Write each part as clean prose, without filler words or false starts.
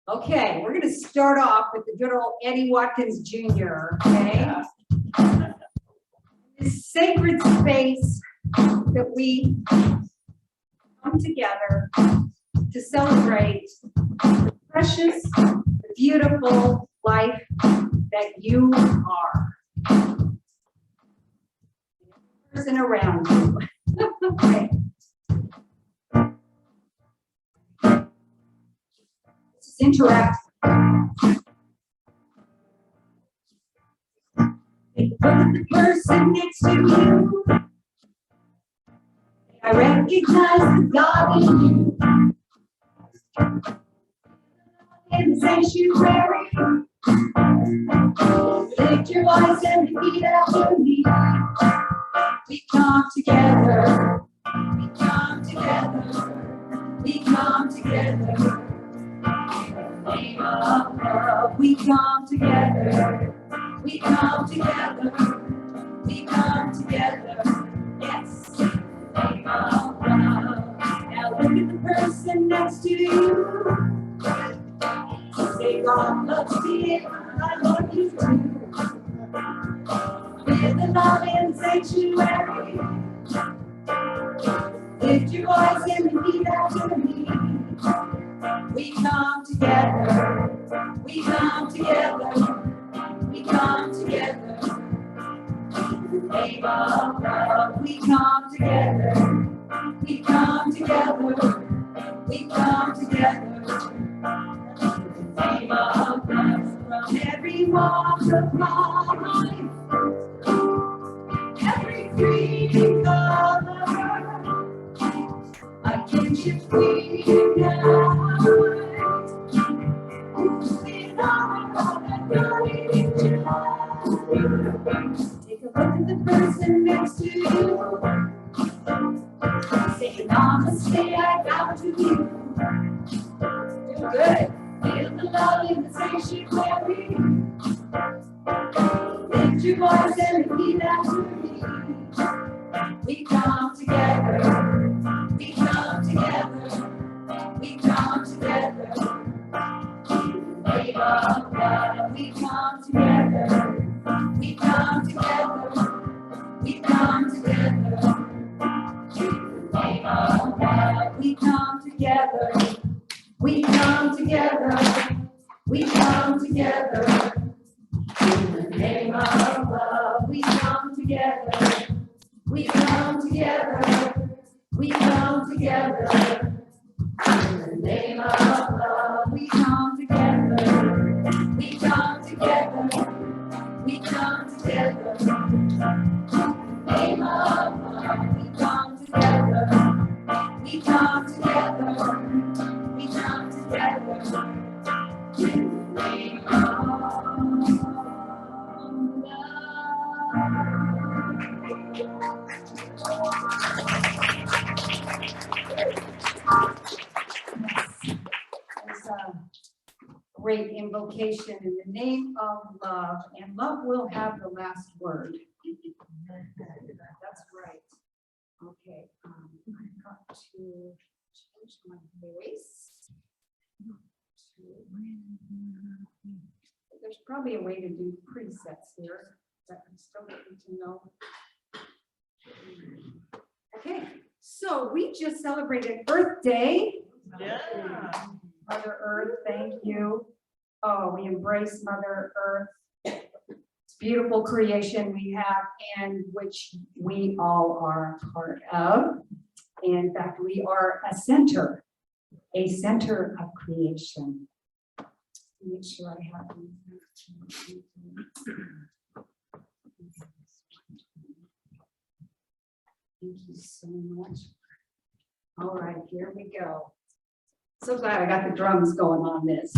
Okay, we're going to start off with the good old Eddie Watkins Jr., okay? This sacred space that we come together to celebrate the precious, the beautiful life that you are. The person around you. Okay. This is interactive. Think of the person next to you. I recognize the God in you. In the sanctuary, lift your voice and repeat after me. We come together. We come together. We come together. In the name of love, we come together. We come together. We come together. Yes. In the name of love. Now look at the person next to you. Say, God loves me, I love you too. Feel the love in the sanctuary. Lift your voice and repeat after me. We come together. We come together. We come together. In the name of love, we come together. We come together. We come together. In the name of love, from every walk of my life, every creed color, I can just be united. In our love and guiding joy. Take a look at the person next to you. Say namaste, I bow to you. You're good. Feel the love in the sanctuary. Lift your voice and repeat after me. We come together. We come together. We come together. In the name of love, we come together. We come together. We come together. In the name of love, we come together. We come together. We come together. In the name of love, we come together. We come together. We come together. In the name of love, we come together. We come together. We come together. In the name of love, we come together. We come together. We come together. In the name of love. There's a great invocation in the name of love, and love will have the last word. That's right. Okay, I've got to change my voice. There's probably a way to do presets here, but I'm still looking to know. Okay, so we just celebrated Earth Day. Yeah. Mother Earth, thank you. Oh, we embrace Mother Earth. It's beautiful creation we have, and which we all are a part of. In fact, we are a center of creation. Make sure I have these. Thank you so much. All right, here we go. So glad I got the drums going on this.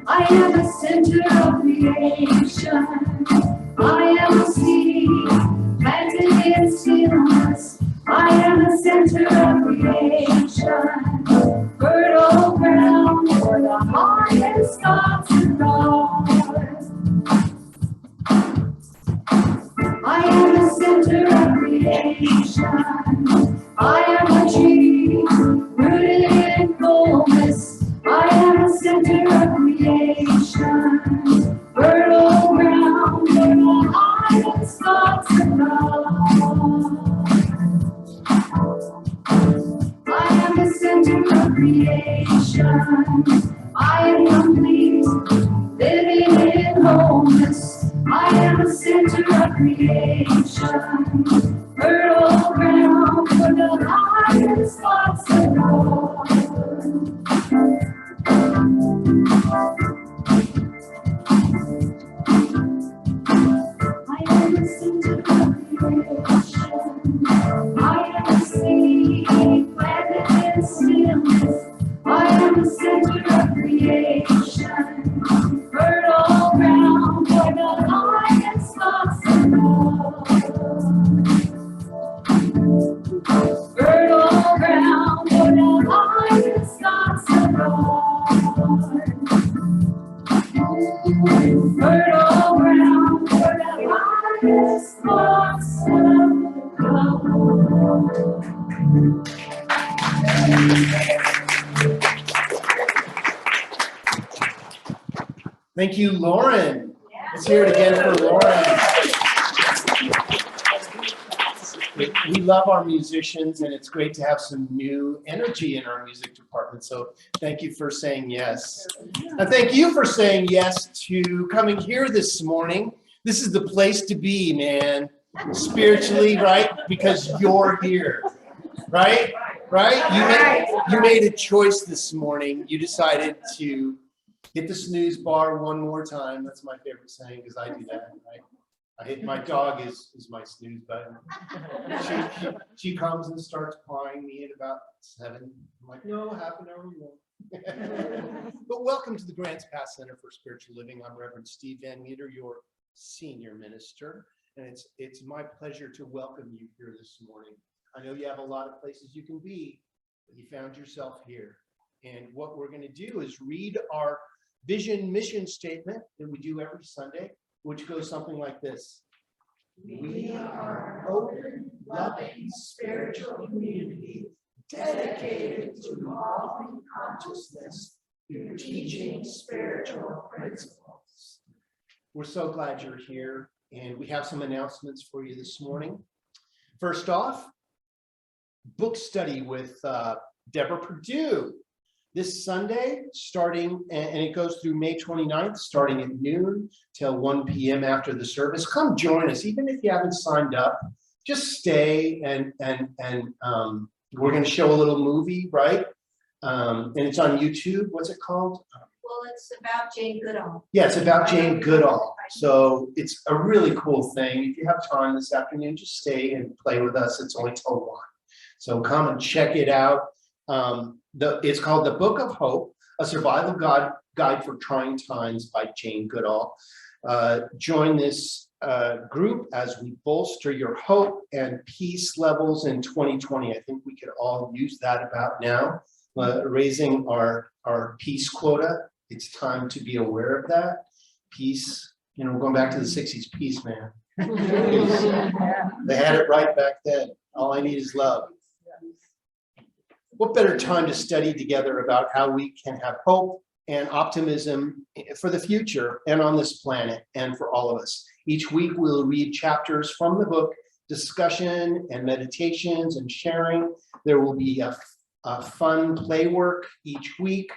I am a center of creation. I am a seed planted in stillness. I am a center of creation. Fertile ground for the heart. center of creation. I am complete, living in wholeness. I am the center of creation. Fertile ground for the highest thoughts of God. I am the center of creation. I am the seed planted in stillness. I am the center of creation. Fertile ground for the highest thoughts of God. Fertile ground for the highest thoughts of God. Fertile ground for the highest thoughts of God. Thank you, Lauren. Let's hear it again for Lauren. We love our musicians, and it's great to have some new energy in our music department. So thank you for saying yes. And thank you for saying yes to coming here this morning. This is the place to be, man. Spiritually, right? Because you're here, right? Right? You made a choice this morning. You decided to hit the snooze bar one more time. That's my favorite saying because I do that, right? I hit my dog is my snooze button. She comes and starts pawing me at about 7. I'm like, no, half an hour more. But welcome to the Grants Pass Center for Spiritual Living. I'm Reverend Steve Van Meter, your senior minister, and it's my pleasure to welcome you here this morning. I know you have a lot of places you can be, but you found yourself here. And what we're going to do is read our vision mission statement that we do every Sunday, which goes something like this. We are an open, loving, spiritual community dedicated to evolving consciousness through teaching spiritual principles. We're so glad you're here, and we have some announcements for you this morning. First off, book study with Deborah Perdue. This Sunday, starting, and it goes through May 29th, starting at noon till 1 p.m. after the service. Come join us, even if you haven't signed up. Just stay, and we're going to show a little movie, right? And it's on YouTube. What's it called? Well, it's about Jane Goodall. Yeah, it's about Jane Goodall. So it's a really cool thing. If you have time this afternoon, just stay and play with us. It's only till 1. So come and check it out. It's called The Book of Hope, a survival guide for trying times by Jane Goodall. Join this group as we bolster your hope and peace levels in 2020. I think we could all use that about now, raising our peace quota. It's time to be aware of that. Peace, going back to the 60s, peace, man. They had it right back then. All I need is love. What better time to study together about how we can have hope and optimism for the future and on this planet and for all of us. Each week we'll read chapters from the book, discussion and meditations and sharing. There will be a fun play work each week.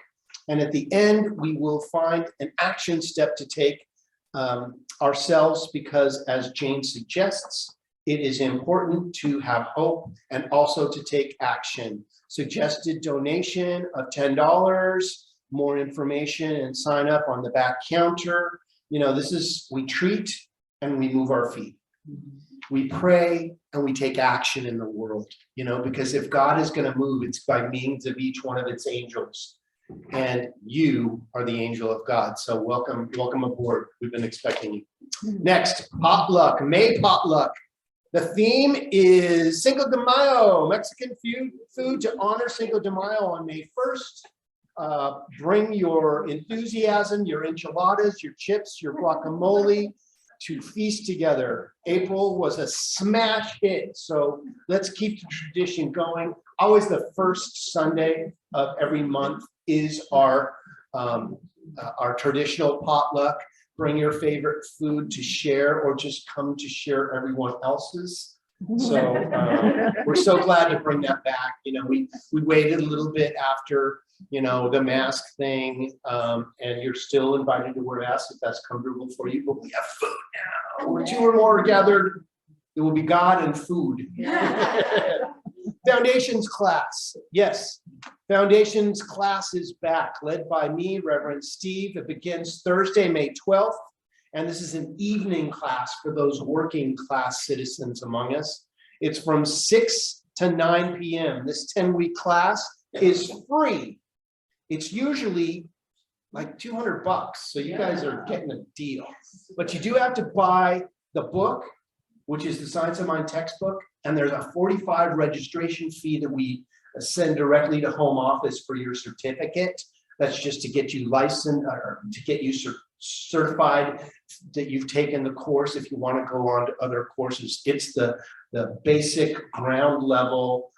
And at the end, we will find an action step to take ourselves, because as Jane suggests, it is important to have hope and also to take action. Suggested donation of $10, more information and sign up on the back counter. We treat and we move our feet. We pray and we take action in the world, because if God is going to move, it's by means of each one of its angels. And you are the angel of God. So welcome aboard. We've been expecting you. Next, potluck, May potluck. The theme is Cinco de Mayo, Mexican food to honor Cinco de Mayo on May 1st. Bring your enthusiasm, your enchiladas, your chips, your guacamole to feast together. April was a smash hit, so let's keep the tradition going. Always the first Sunday of every month is our traditional potluck. Bring your favorite food to share, or just come to share everyone else's. So we're so glad to bring that back. You know, we waited a little bit after, you know, the mask thing, and you're still invited to wear masks if that's comfortable for you, but we have food now. Where two or more are gathered, it will be God and food. Foundations class, yes. Foundations class is back, led by me, Reverend Steve. It begins Thursday, May 12th. And this is an evening class for those working class citizens among us. It's from 6 to 9 p.m. This 10-week class is free. It's usually like $200, so you guys are getting a deal. But you do have to buy the book, which is the Science of Mind textbook, and there's a $45 registration fee that we send directly to home office for your certificate. That's just to get you licensed or to get you certified that you've taken the course. If you want to go on to other courses, it's the basic ground level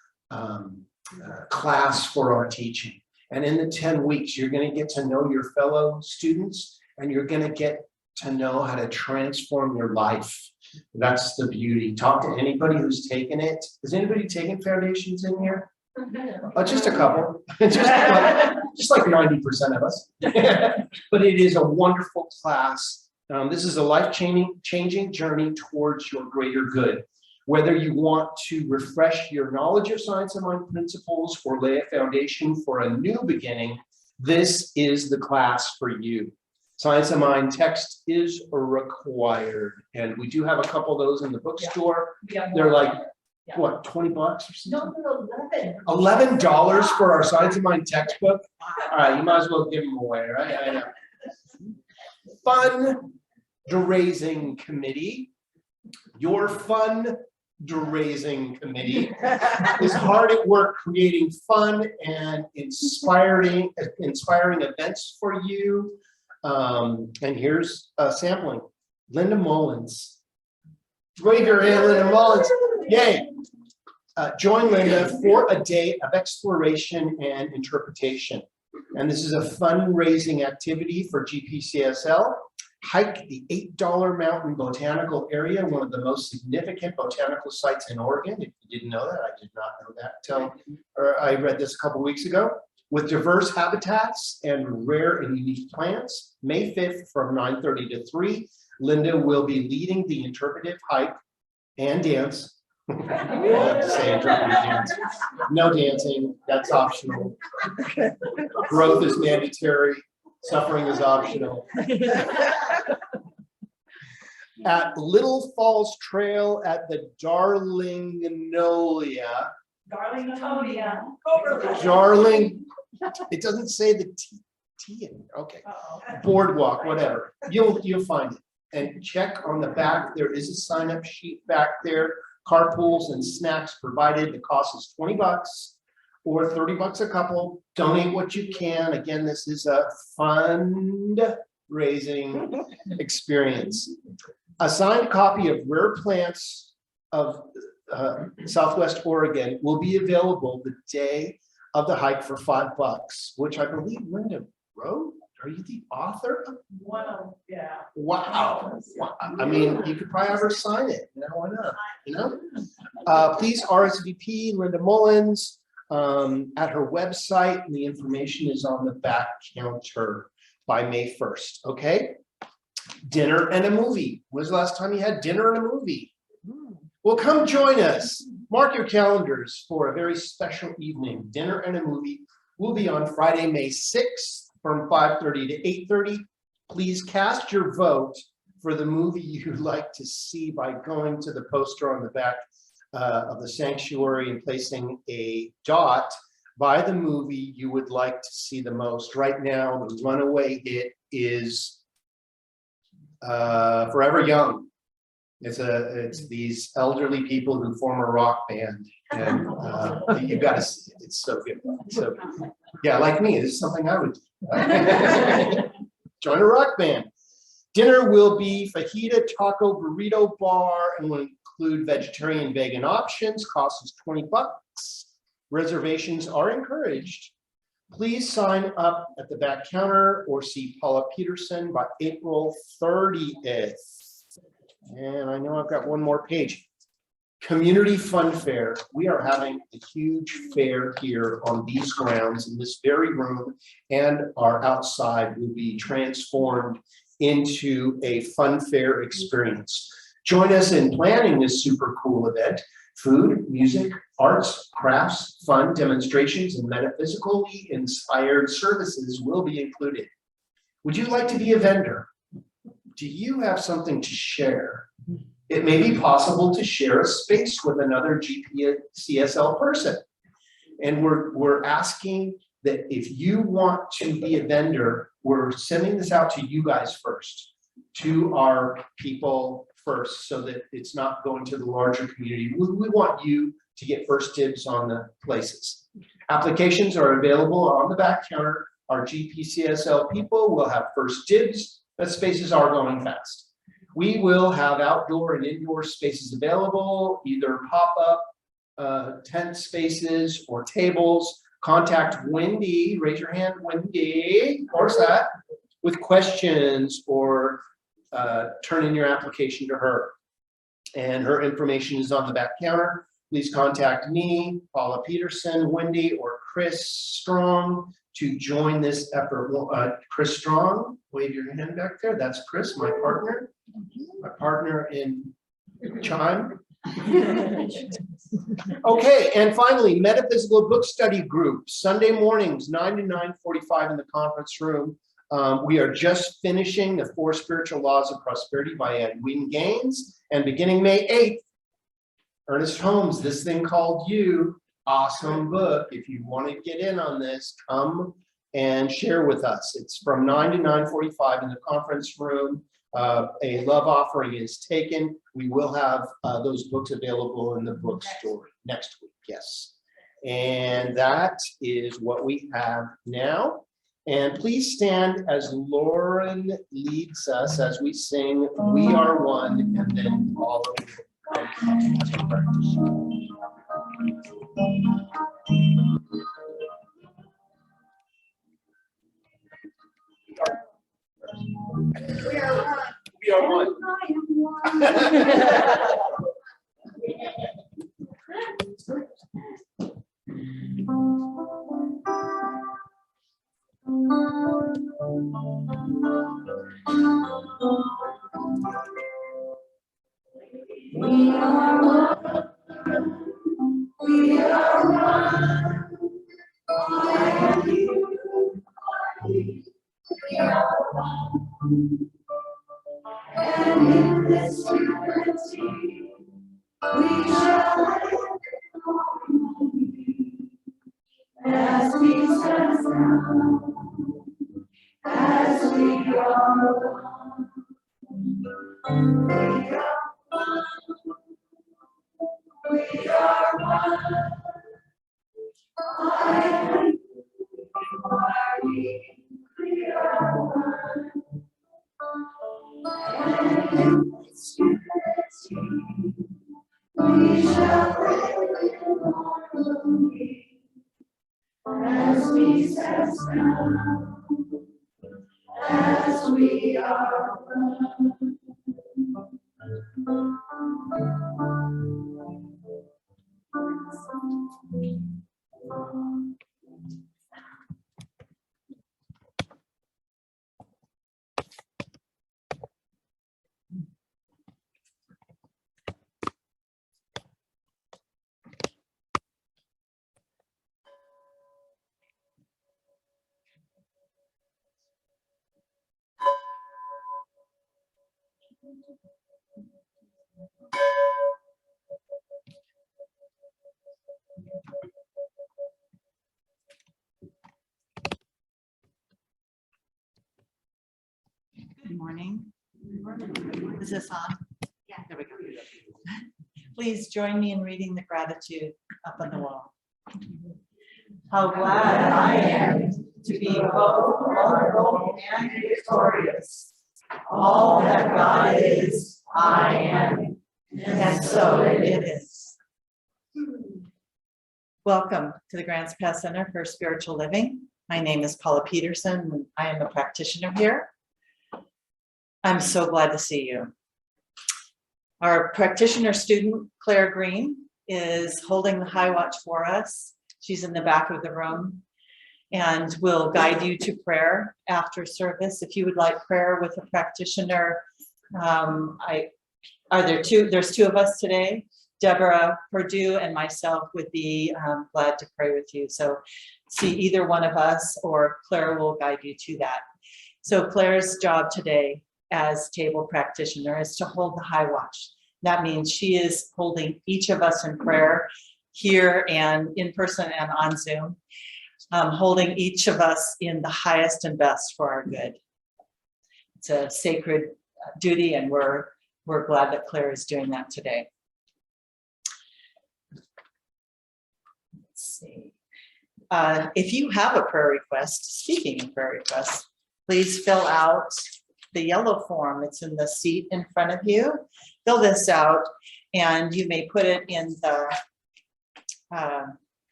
class for our teaching. And in the 10 weeks, you're going to get to know your fellow students, and you're going to get to know how to transform your life. That's the beauty. Talk to anybody who's taken it. Has anybody taken foundations in here? Just a couple, just like 90% of us. But it is a wonderful class. This is a life-changing journey towards your greater good. Whether you want to refresh your knowledge of Science of Mind principles or lay a foundation for a new beginning, this is the class for you. Science of Mind text is required, and we do have a couple of those in the bookstore. They're like, what, $20 or something? No, 11. $11 for our Science of Mind textbook. All right, you might as well give them away, right? I know. Fundraising committee. Your fundraising committee is hard at work creating fun and inspiring events for you. And here's a sampling. Linda Mullins. Wave your hand, Linda Mullins. Yay. Join Linda for a day of exploration and interpretation. And this is a fundraising activity for GPCSL. Hike the $8 Mountain Botanical Area, one of the most significant botanical sites in Oregon. If you didn't know that, I did not know that until I read this a couple weeks ago. With diverse habitats and rare and unique plants. May 5th from 9:30 to 3, Linda will be leading the interpretive hike and dance. I have to say interpretive dance. No dancing, that's optional. Growth is mandatory, suffering is optional. At Little Falls Trail at the Darlingnolia. Darling, it doesn't say the T in it. Okay. Boardwalk, whatever. You'll find it. And check on the back. There is a sign-up sheet back there. Carpools and snacks provided. The cost is $20 or $30 a couple. Donate what you can. Again, this is a fundraising experience. A signed copy of Rare Plants of Southwest Oregon will be available the day of the hike for $5, which I believe Linda wrote. Are you the author? Wow, yeah. Wow. I mean, you could probably have her sign it. You know, why not? You know? Please RSVP Linda Mullins at her website, and the information is on the back counter by May 1st. Okay. Dinner and a movie. When was the last time you had dinner and a movie? Well, come join us. Mark your calendars for a very special evening. Dinner and a movie will be on Friday, May 6th from 5:30 to 8:30. Please cast your vote for the movie you'd like to see by going to the poster on the back of the sanctuary and placing a dot by the movie you would like to see the most. Right now, the runaway hit is Forever Young. It's these elderly people who form a rock band, and you've got to see it. It's so good. So yeah, like me, this is something I would do. Join a rock band. Dinner will be fajita, taco, burrito bar, and will include vegetarian, vegan options. Cost is $20. Reservations are encouraged. Please sign up at the back counter or see Paula Peterson by April 30th. And I know I've got one more page. Community Fun Fair. We are having a huge fair here on these grounds in this very room, and our outside will be transformed into a fun fair experience. Join us in planning this super cool event. Food, music, arts, crafts, fun, demonstrations, and metaphysically inspired services will be included. Would you like to be a vendor? Do you have something to share? It may be possible to share a space with another GPCSL person. And we're asking that if you want to be a vendor, we're sending this out to you guys first, to our people first, so that it's not going to the larger community. We want you to get first dibs on the places. Applications are available on the back counter. Our GPCSL people will have first dibs, but spaces are going fast. We will have outdoor and indoor spaces available, either pop-up tent spaces or tables. Contact Wendy, raise your hand, Wendy, or that, with questions, or turn in your application to her. And her information is on the back counter. Please contact me, Paula Peterson, Wendy, or Chris Strong to join this effort. Chris Strong, wave your hand back there. That's Chris, my partner in Chime. Okay, and finally, Metaphysical Book Study Group, Sunday mornings, 9 to 9:45 in the conference room. We are just finishing the 4 Spiritual Laws of Prosperity by Edwin Gaines, and beginning May 8th, Ernest Holmes, This Thing Called You, awesome book. If you want to get in on this, come and share with us. It's from 9 to 9:45 in the conference room. A love offering is taken. We will have those books available in the bookstore next week, yes. And that is what we have now. And please stand as Lauren leads us as we sing We Are One, and then all of you come to practice. We are one. We are one. We are one. We are one. I am you. We are one. And in this unity, we shall live harmony. As we stand now, as we are one. We are one. We are one. I am you. You are me. We are one. And in this unity, we shall live in harmony. As we stand now, as we are one. Good morning. Is this on? Yeah. There we go. Please join me in reading the gratitude up on the wall. How glad I am to be both vulnerable and victorious. All that God is, I am, and so it is. Welcome to the Grants Pass Center for Spiritual Living. My name is Paula Peterson, and I am a practitioner here. I'm so glad to see you. Our practitioner student, Claire Green, is holding the high watch for us. She's in the back of the room and will guide you to prayer after service. If you would like prayer with a practitioner, there's two of us today. Deborah Perdue and myself would be glad to pray with you. So see either one of us, or Claire will guide you to that. So Claire's job today as table practitioner is to hold the high watch. That means she is holding each of us in prayer here and in person and on Zoom, holding each of us in the highest and best for our good. It's a sacred duty, and we're glad that Claire is doing that today. Let's see. If you have a prayer request, speaking of prayer requests, please fill out the yellow form. It's in the seat in front of you. Fill this out, and you may put it in the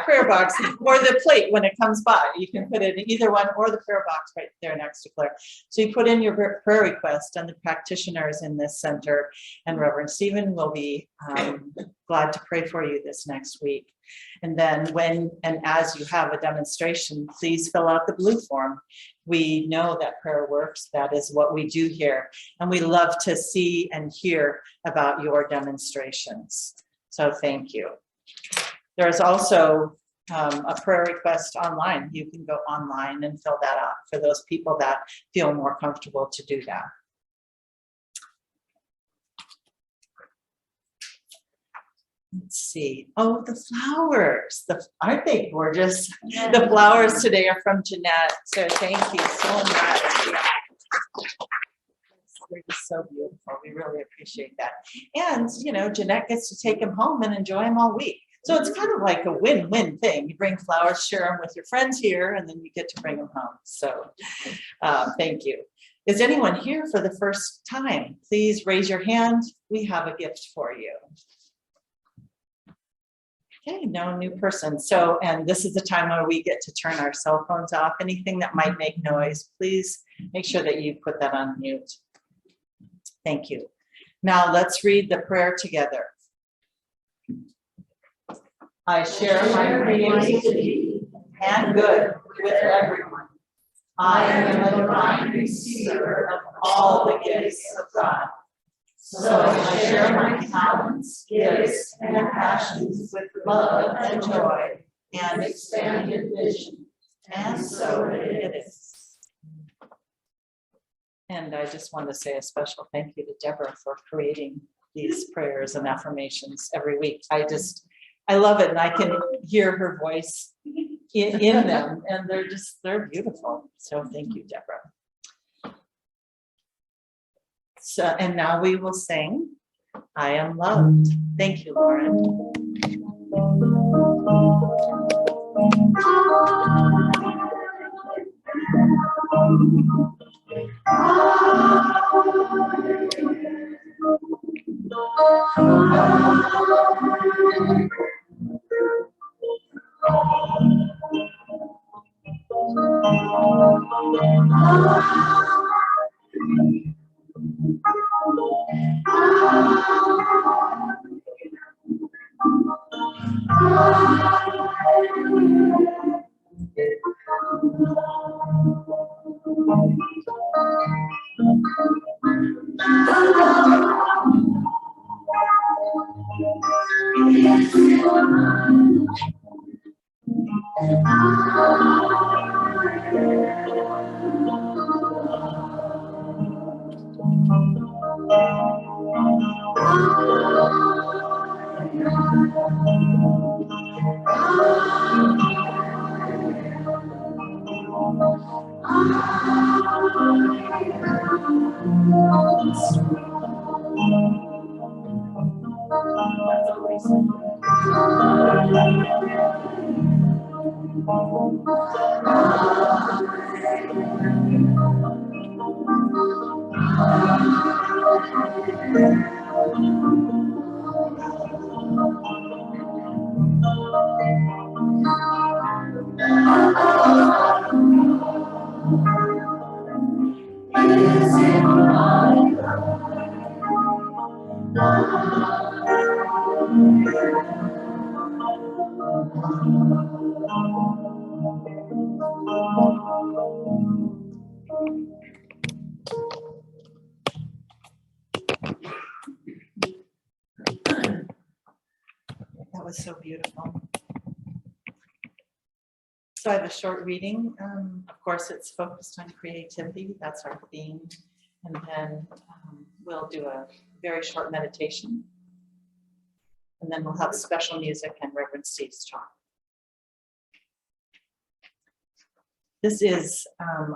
prayer box, or the plate when it comes by. You can put it in either one, or the prayer box right there next to Claire. So you put in your prayer request, and the practitioners in this center and Reverend Stephen will be glad to pray for you this next week. And then when and as you have a demonstration, please fill out the blue form. We know that prayer works. That is what we do here. And we love to see and hear about your demonstrations. So thank you. There's also a prayer request online. You can go online and fill that out for those people that feel more comfortable to do that. Let's see. Oh, the flowers. Aren't they gorgeous? Yeah. The flowers today are from Jeanette. So thank you so much. They're just so beautiful. We really appreciate that. And, you know, Jeanette gets to take them home and enjoy them all week. So it's kind of like a win-win thing. You bring flowers, share them with your friends here, and then you get to bring them home. So thank you. Is anyone here for the first time? Please raise your hand. We have a gift for you. Okay, no new person. So, and this is the time where we get to turn our cell phones off. Anything that might make noise, please make sure that you put that on mute. Thank you. Now let's read the prayer together. I share my creativity and good with everyone. I am a divine receiver of all the gifts of God. So I share my talents, gifts, and passions with love and joy and expanded vision. And so it is. And I just want to say a special thank you to Deborah for creating these prayers and affirmations every week. I love it, and I can hear her voice in them, and they're beautiful. So thank you, Deborah. So, and now we will sing, I Am Loved. Thank you, Lauren. was so beautiful. So I have a short reading. Of course, it's focused on creativity. That's our theme. And then we'll do a very short meditation. And then we'll have special music and Reverend Steve's talk. This is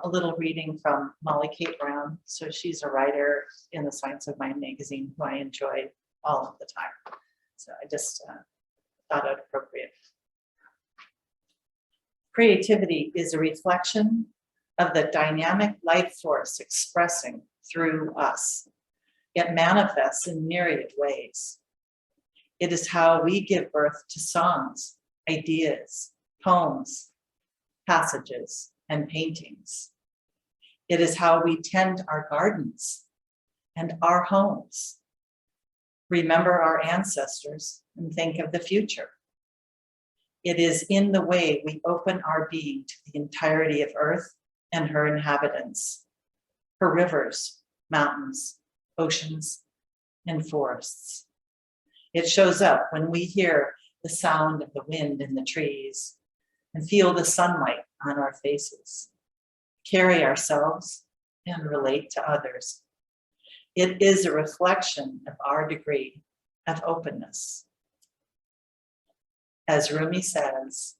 a little reading from Molly Kate Brown. So she's a writer in the Science of Mind magazine who I enjoy all of the time. So I just thought it appropriate. Creativity is a reflection of the dynamic life force expressing through us. It manifests in myriad ways. It is how we give birth to songs, ideas, poems, passages, and paintings. It is how we tend our gardens and our homes, remember our ancestors, and think of the future. It is in the way we open our being to the entirety of Earth and her inhabitants, her rivers, mountains, oceans, and forests. It shows up when we hear the sound of the wind in the trees and feel the sunlight on our faces, carry ourselves, and relate to others. It is a reflection of our degree of openness. As Rumi says,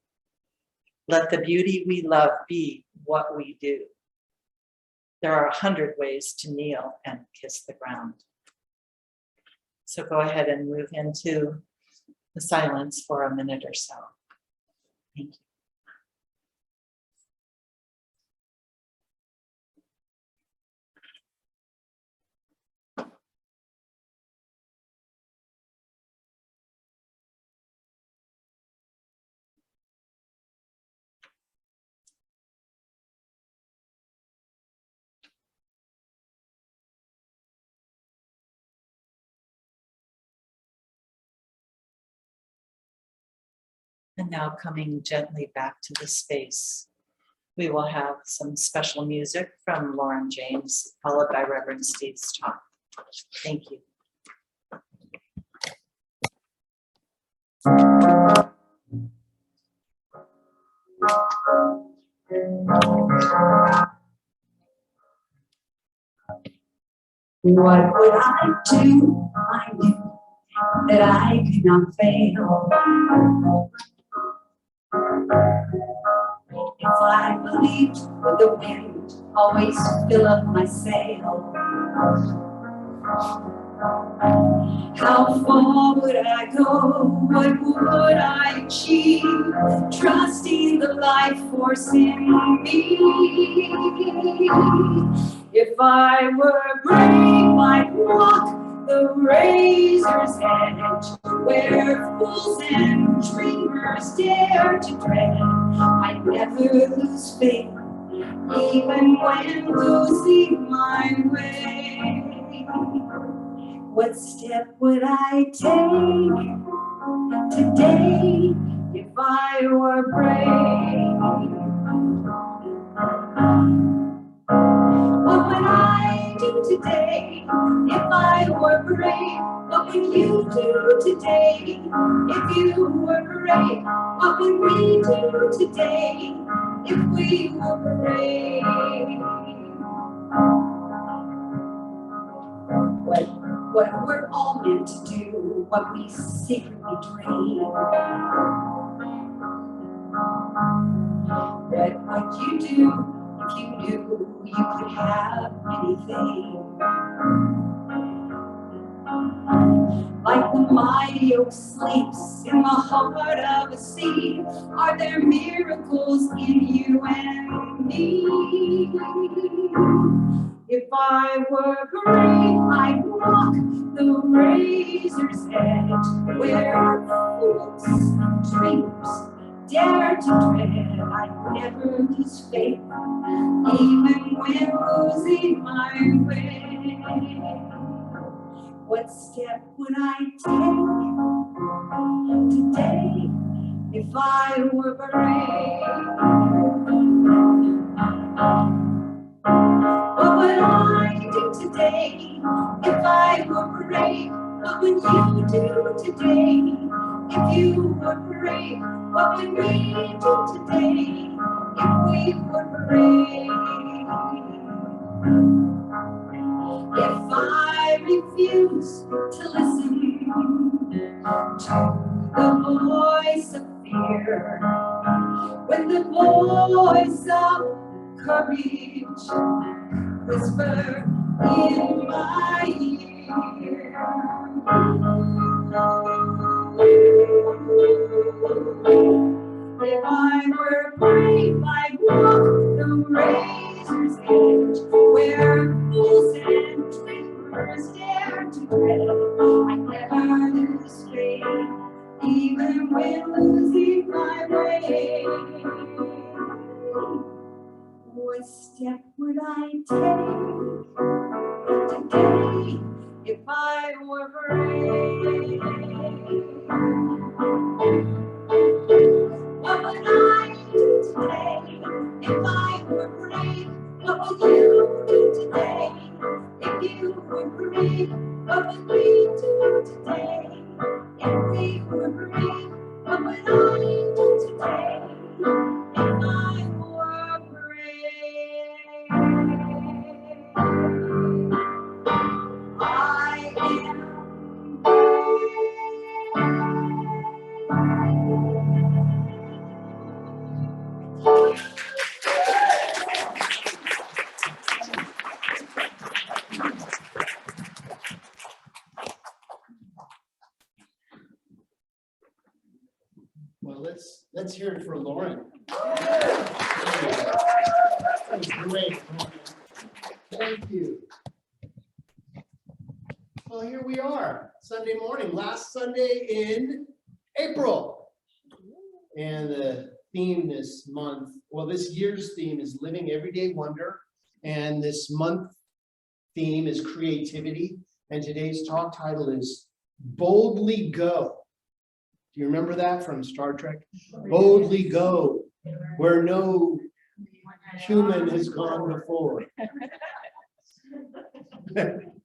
let the beauty we love be what we do. There are 100 ways to kneel and kiss the ground. So go ahead and move into the silence for a minute or so. Thank you. And now coming gently back to the space, we will have some special music from Lauren James, followed by Reverend Steve's talk. Thank you. What would I do? I knew that I could not fail. If I believed the wind always fill up my sail, how far would I go? What would I achieve? Trusting the life force in me. If I were brave, I'd walk the razor's edge, where fools and dreamers dare to tread. I'd never lose faith, even when losing my way. What step would I take today if I were brave? What would I do today if I were brave? What would you do today if you were brave? What would we do today if we were brave? What we're all meant to do, what we secretly dream. But what you do, if you knew you could have anything. Like the mighty oak sleeps in the heart of a sea, are there miracles in you and me? If I were brave, I'd walk the razor's edge, where fools, dreamers dare to tread. I'd never lose faith, even when losing my way. What step would I take today if I were brave? What would I do today if I were brave? What would you do today if you would break, what would we do today if we would break? If I refuse to listen to the voice of fear, when the voice of courage whisper in my ear, if I were brave, I'd walk the razor's edge, where fools and dreamers dare to tread. I'd never lose faith, even when losing my way. What step would I take today if I were brave? What would I do today if I were brave? What would you do today if you were brave? What would we do today if we were brave? What would I do today if I were brave? I am Well, let's hear it for Lauren. That was great. Thank you. Well, here we are, Sunday morning, last Sunday in April. And the theme this month, well, this year's theme is Living Everyday Wonder. And this month theme is creativity. And today's talk title is Boldly Go. Do you remember that from Star Trek? Boldly go where no human has gone before.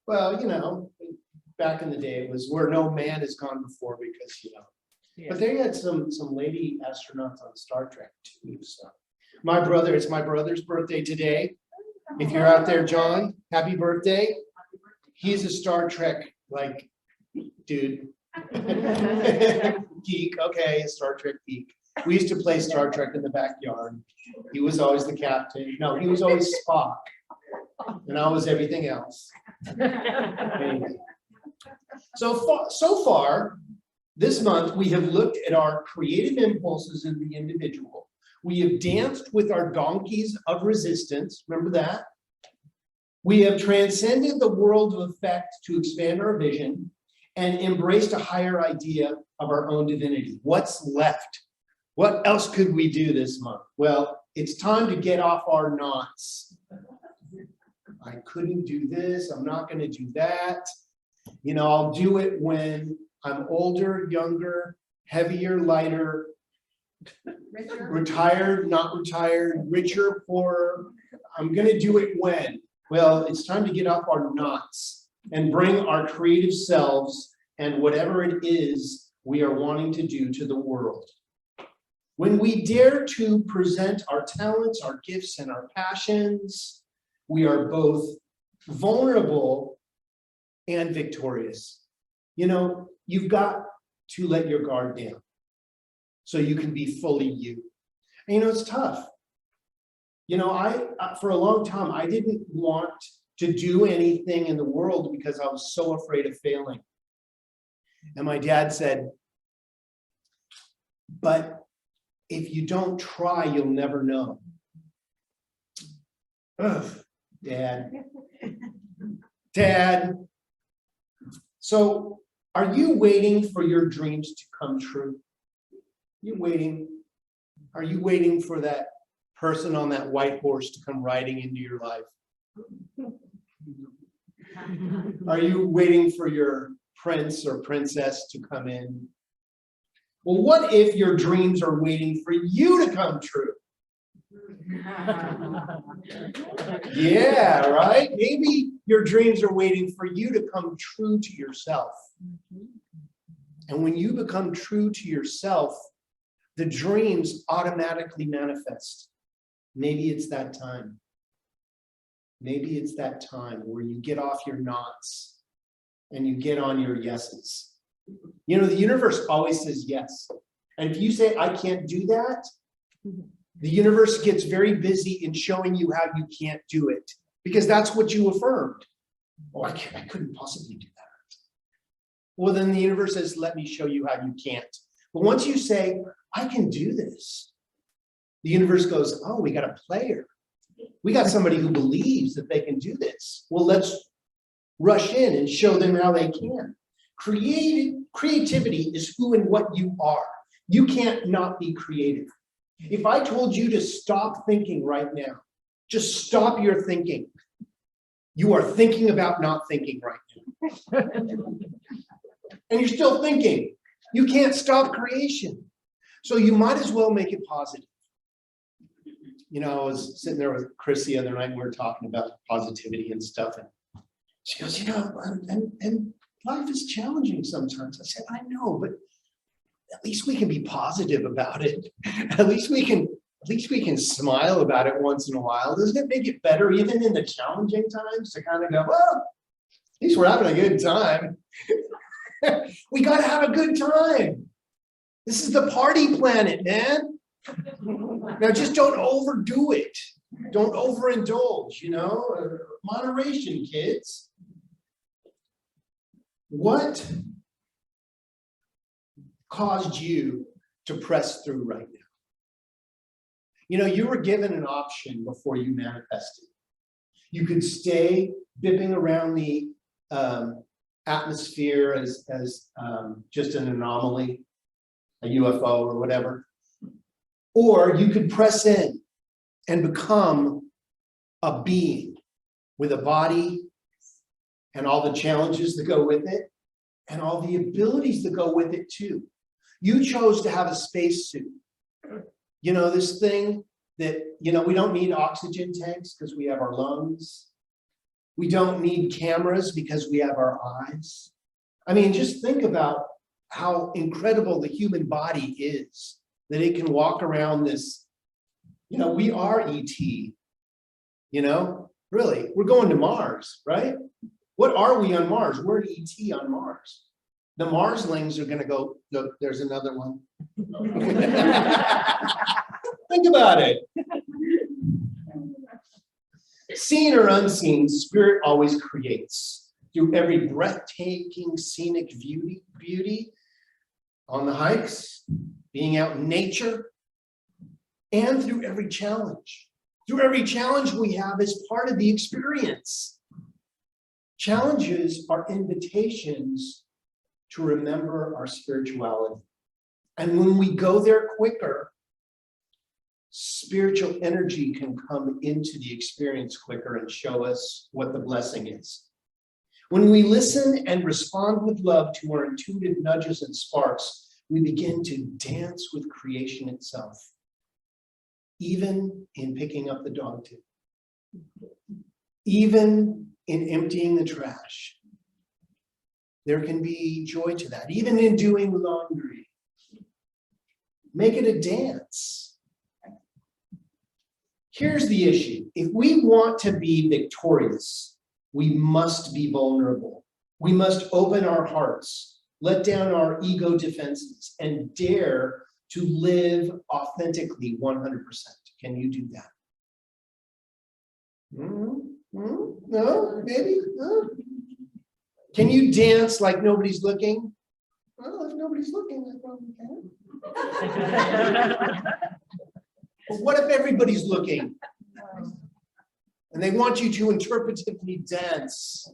Well, you know, back in the day, it was where no man has gone before because, you know. But they had some lady astronauts on Star Trek too. So it's my brother's birthday today. If you're out there, John, happy birthday. He's a Star Trek like dude. Geek, okay, a Star Trek geek. We used to play Star Trek in the backyard. He was always the captain. No, he was always Spock. And I was everything else. Anyway. So far, this month, we have looked at our creative impulses in the individual. We have danced with our donkeys of resistance. Remember that? We have transcended the world of effect to expand our vision and embraced a higher idea of our own divinity. What's left? What else could we do this month? Well, it's time to get off our knots. I couldn't do this. I'm not going to do that. You know, I'll do it when I'm older, younger, heavier, lighter, retired, not retired, richer, poorer. I'm going to do it when? Well, it's time to get off our knots and bring our creative selves and whatever it is we are wanting to do to the world. When we dare to present our talents, our gifts, and our passions, we are both vulnerable and victorious. You know, you've got to let your guard down so you can be fully you. And you know, it's tough. You know, for a long time, I didn't want to do anything in the world because I was so afraid of failing. And my dad said, but if you don't try, you'll never know. Ugh, Dad. Dad. So are you waiting for your dreams to come true? You waiting? Are you waiting for that person on that white horse to come riding into your life? Are you waiting for your prince or princess to come in? Well, what if your dreams are waiting for you to come true? Yeah, right? Maybe your dreams are waiting for you to come true to yourself. And when you become true to yourself, the dreams automatically manifest. Maybe it's that time. Maybe it's that time where you get off your knots and you get on your yeses. You know, the universe always says yes. And if you say, I can't do that, the universe gets very busy in showing you how you can't do it, because that's what you affirmed. Oh, I couldn't possibly do that. Well, then the universe says, let me show you how you can't. But once you say, I can do this, the universe goes, oh, we got a player. We got somebody who believes that they can do this. Well, let's rush in and show them how they can. Creativity is who and what you are. You can't not be creative. If I told you to stop thinking right now, just stop your thinking. You are thinking about not thinking right now. And you're still thinking. You can't stop creation. So you might as well make it positive. You know, I was sitting there with Chris the other night, and we were talking about positivity and stuff. And she goes, you know, and life is challenging sometimes. I said, I know, but at least we can be positive about it. At least we can smile about it once in a while. Doesn't it make it better, even in the challenging times, to kind of go, well, at least we're having a good time. We got to have a good time. This is the party planet, man. Now just don't overdo it. Don't overindulge, you know. Moderation, kids. What caused you to press through right now? You know, you were given an option before you manifested. You could stay bipping around the atmosphere as just an anomaly, a UFO or whatever. Or you could press in and become a being with a body and all the challenges that go with it and all the abilities that go with it too. You chose to have a spacesuit. You know, this thing that, you know, we don't need oxygen tanks because we have our lungs. We don't need cameras because we have our eyes. I mean, just think about how incredible the human body is, that it can walk around this, you know, we are ET, you know, really, we're going to Mars, right? What are we on Mars? We're an ET on Mars. The Marslings are gonna go, look, there's another one. Think about it. Seen or unseen, spirit always creates. Through every breathtaking scenic beauty on the hikes, being out in nature, and through every challenge. Through every challenge we have as part of the experience. Challenges are invitations to remember our spirituality. And when we go there quicker, spiritual energy can come into the experience quicker and show us what the blessing is. When we listen and respond with love to our intuitive nudges and sparks, we begin to dance with creation itself, even in picking up the dog too, even in emptying the trash. There can be joy to that, even in doing laundry. Make it a dance. Here's the issue. If we want to be victorious, we must be vulnerable. We must open our hearts, let down our ego defenses, and dare to live authentically 100%. Can you do that? No, maybe? Can you dance like nobody's looking? Well, if nobody's looking, I probably can. But what if everybody's looking? And they want you to interpretively dance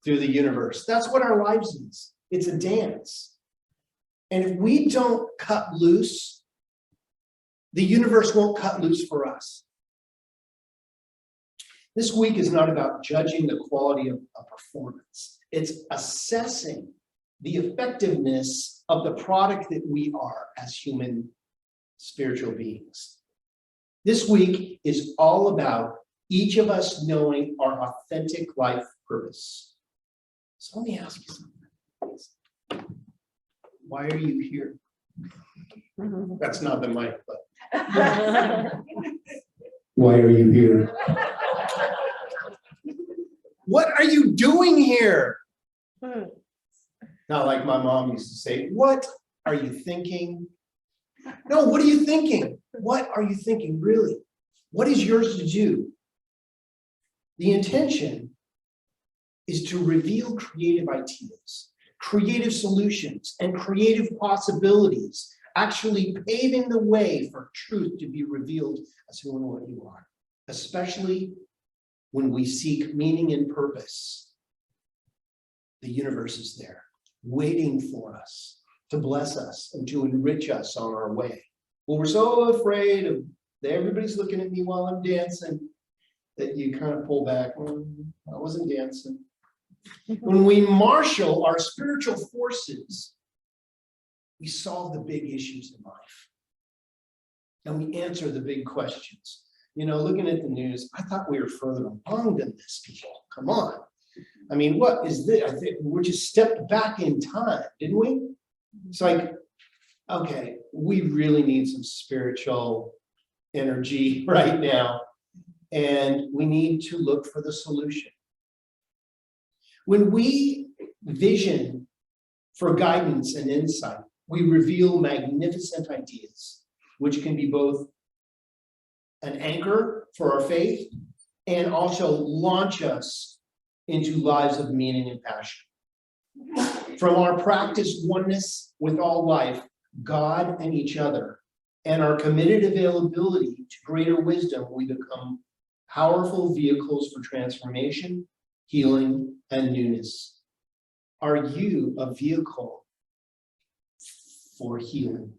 through the universe. That's what our lives is. It's a dance. And if we don't cut loose, the universe won't cut loose for us. This week is not about judging the quality of a performance. It's assessing the effectiveness of the product that we are as human spiritual beings. This week is all about each of us knowing our authentic life purpose. So let me ask you something. Why are you here? That's not the mic, but. Why are you here? What are you doing here? Not like my mom used to say, what are you thinking? No, what are you thinking? What are you thinking, really? What is yours to do? The intention is to reveal creative ideas, creative solutions, and creative possibilities, actually paving the way for truth to be revealed as who and what you are, especially when we seek meaning and purpose. The universe is there, waiting for us to bless us and to enrich us on our way. Well, we're so afraid of everybody's looking at me while I'm dancing that you kind of pull back. I wasn't dancing. When we marshal our spiritual forces, we solve the big issues in life. And we answer the big questions. You know, looking at the news, I thought we were further along than this, people. Come on. I mean, what is this? I think we just stepped back in time, didn't we? It's like, okay, we really need some spiritual energy right now. And we need to look for the solution. When we vision for guidance and insight, we reveal magnificent ideas, which can be both an anchor for our faith and also launch us into lives of meaning and passion. From our practiced oneness with all life, God and each other, and our committed availability to greater wisdom, we become powerful vehicles for transformation, healing, and newness. Are you a vehicle for healing?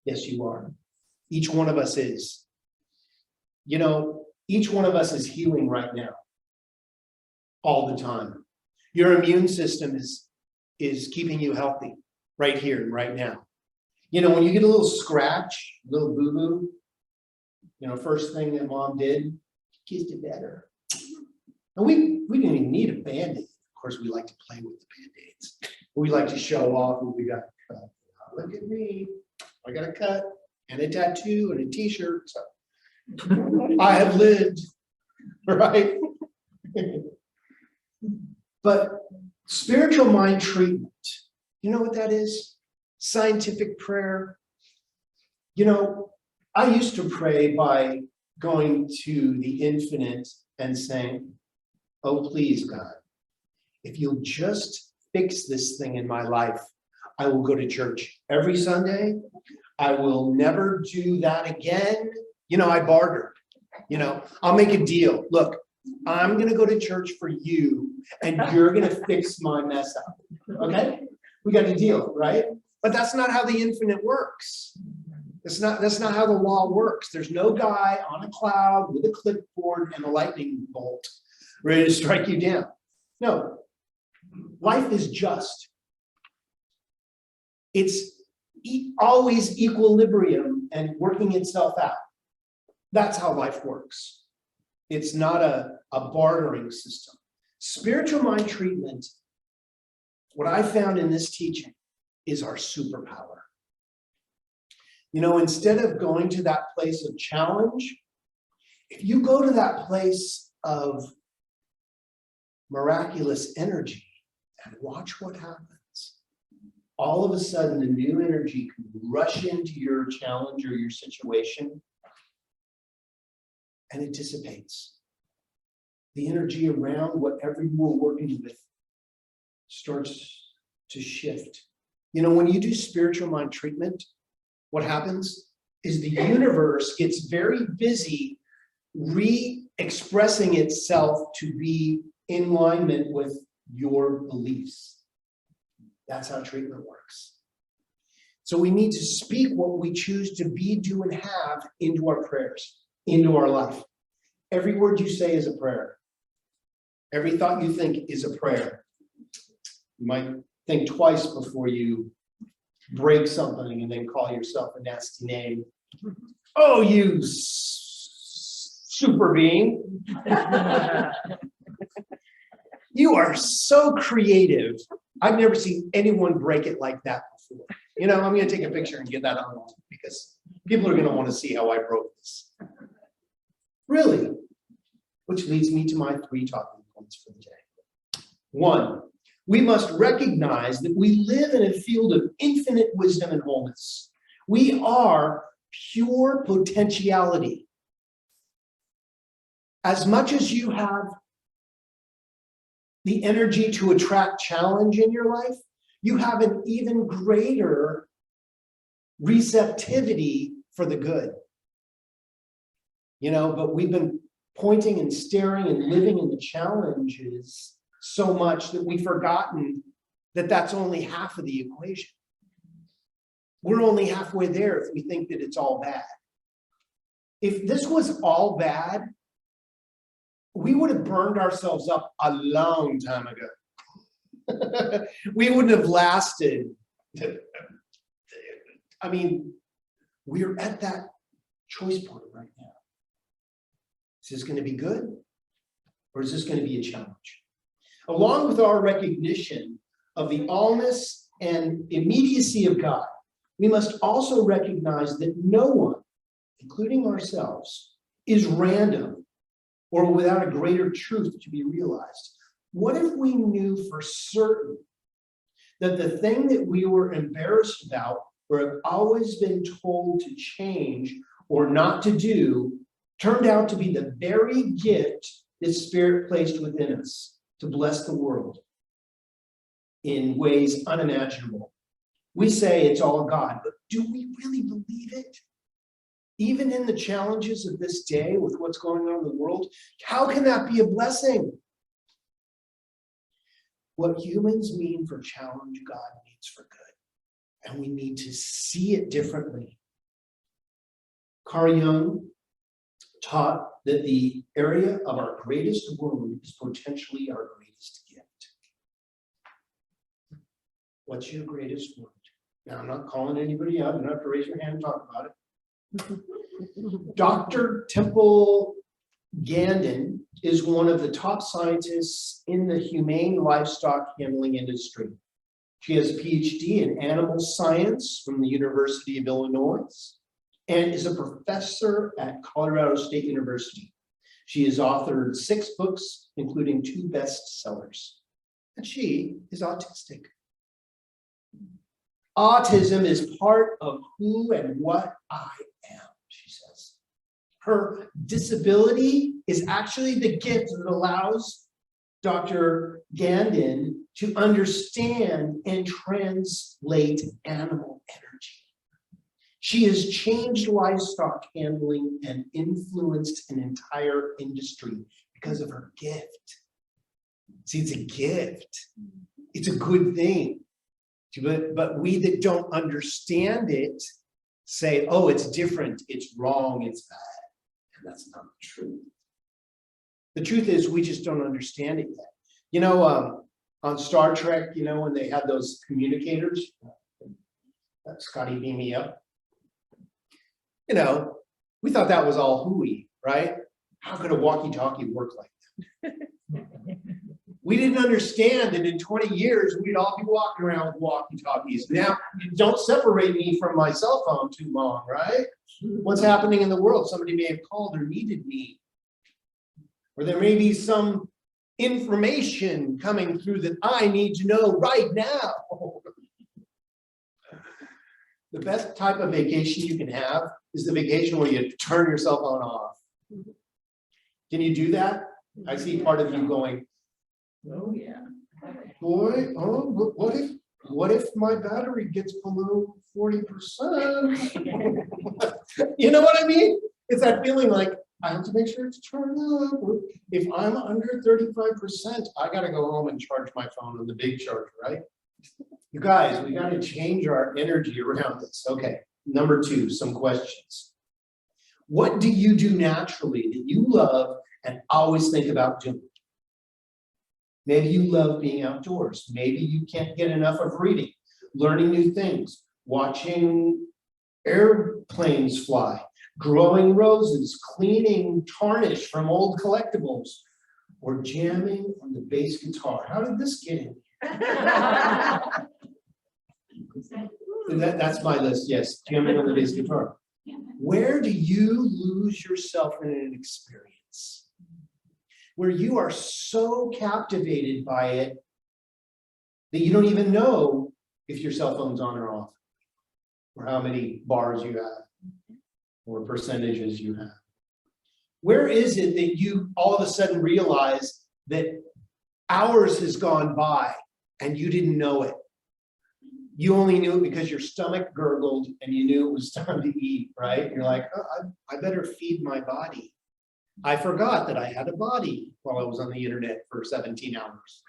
Yes, you are. Each one of us is. You know, each one of us is healing right now, all the time. Your immune system is keeping you healthy right here, right now. You know, when you get a little scratch, a little boo-boo, you know, first thing that mom did, kissed it better. And we didn't even need a Band-Aid. Of course, we like to play with the Band-Aids. We like to show off what we got cut. Look at me. I got a cut and a tattoo and a t-shirt. So I have lived, right? But spiritual mind treatment, you know what that is? Scientific prayer. You know, I used to pray by going to the infinite and saying, oh, please, God, if you'll just fix this thing in my life, I will go to church every Sunday. I will never do that again. You know, I bartered. You know, I'll make a deal. Look, I'm going to go to church for you, and you're going to fix my mess up. Okay? We got a deal, right? But that's not how the infinite works. That's not how the law works. There's no guy on a cloud with a clipboard and a lightning bolt ready to strike you down. No, life is just. It's always equilibrium and working itself out. That's how life works. It's not a bartering system. Spiritual mind treatment, what I found in this teaching, is our superpower. You know, instead of going to that place of challenge, if you go to that place of miraculous energy and watch what happens, all of a sudden the new energy can rush into your challenge or your situation, and it dissipates. The energy around whatever you were working with starts to shift. You know, when you do spiritual mind treatment, what happens is the universe gets very busy re-expressing itself to be in alignment with your beliefs. That's how treatment works. So we need to speak what we choose to be, do, and have into our prayers, into our life. Every word you say is a prayer. Every thought you think is a prayer. You might think twice before you break something and then call yourself a nasty name. Oh, you super being. You are so creative. I've never seen anyone break it like that before. You know, I'm gonna take a picture and get that online because people are gonna want to see how I broke this. Really? Which leads me to my 3 talking points for the day. 1, we must recognize that we live in a field of infinite wisdom and wholeness. We are pure potentiality. As much as you have the energy to attract challenge in your life, you have an even greater receptivity for the good. You know, but we've been pointing and staring and living in the challenges so much that we've forgotten that that's only half of the equation. We're only halfway there if we think that it's all bad. If this was all bad, we would have burned ourselves up a long time ago. We wouldn't have lasted. I mean, we're at that choice point right now. Is this going to be good? Or is this going to be a challenge? Along with our recognition of the allness and immediacy of God, we must also recognize that no one, including ourselves, is random or without a greater truth to be realized. What if we knew for certain that the thing that we were embarrassed about or have always been told to change or not to do turned out to be the very gift that Spirit placed within us to bless the world in ways unimaginable? We say it's all God, but do we really believe it? Even in the challenges of this day with what's going on in the world, how can that be a blessing? What humans mean for challenge, God means for good. And we need to see it differently. Carl Jung taught that the area of our greatest wound is potentially our greatest gift. What's your greatest wound? Now, I'm not calling anybody out. You don't have to raise your hand and talk about it. Dr. Temple Grandin is one of the top scientists in the humane livestock handling industry. She has a PhD in animal science from the University of Illinois and is a professor at Colorado State University. She has authored 6 books, including 2 bestsellers, and she is autistic. Autism is part of who and what I am, she says. Her disability is actually the gift that allows Dr. Grandin to understand and translate animal energy. She has changed livestock handling and influenced an entire industry because of her gift. See, it's a gift. It's a good thing. But we that don't understand it say, oh, it's different, it's wrong, it's bad. And that's not the truth. The truth is we just don't understand it yet. You know, on Star Trek, you know, when they had those communicators, Scotty beam me up. You know, we thought that was all hooey, right? How could a walkie-talkie work like that? We didn't understand that in 20 years, we'd all be walking around with walkie-talkies. Now, don't separate me from my cell phone too long, right? What's happening in the world? Somebody may have called or needed me. Or there may be some information coming through that I need to know right now. The best type of vacation you can have is the vacation where you turn your cell phone off. Can you do that? I see part of you going, oh yeah. Boy, oh, what if my battery gets below 40%? You know what I mean? It's that feeling like, I have to make sure it's turned up. If I'm under 35%, I gotta go home and charge my phone on the big charger, right? You guys, we gotta change our energy around this. Okay, number 2, some questions. What do you do naturally that you love and always think about doing? Maybe you love being outdoors. Maybe you can't get enough of reading, learning new things, watching airplanes fly, growing roses, cleaning tarnish from old collectibles, or jamming on the bass guitar. How did this get in here? That's my list, yes, jamming on the bass guitar. Where do you lose yourself in an experience? Where you are so captivated by it that you don't even know if your cell phone's on or off, or how many bars you have, or percentages you have. Where is it that you all of a sudden realize that hours has gone by and you didn't know it? You only knew it because your stomach gurgled and you knew it was time to eat, right? You're like, oh, I better feed my body. I forgot that I had a body while I was on the internet for 17 hours.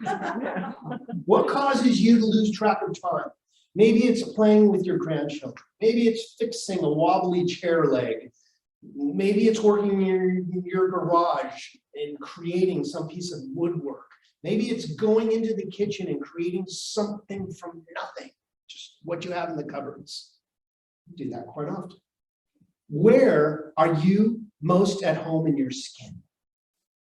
What causes you to lose track of time? Maybe it's playing with your grandchildren. Maybe it's fixing a wobbly chair leg. Maybe it's working in your garage and creating some piece of woodwork. Maybe it's going into the kitchen and creating something from nothing, just what you have in the cupboards. I do that quite often. Where are you most at home in your skin?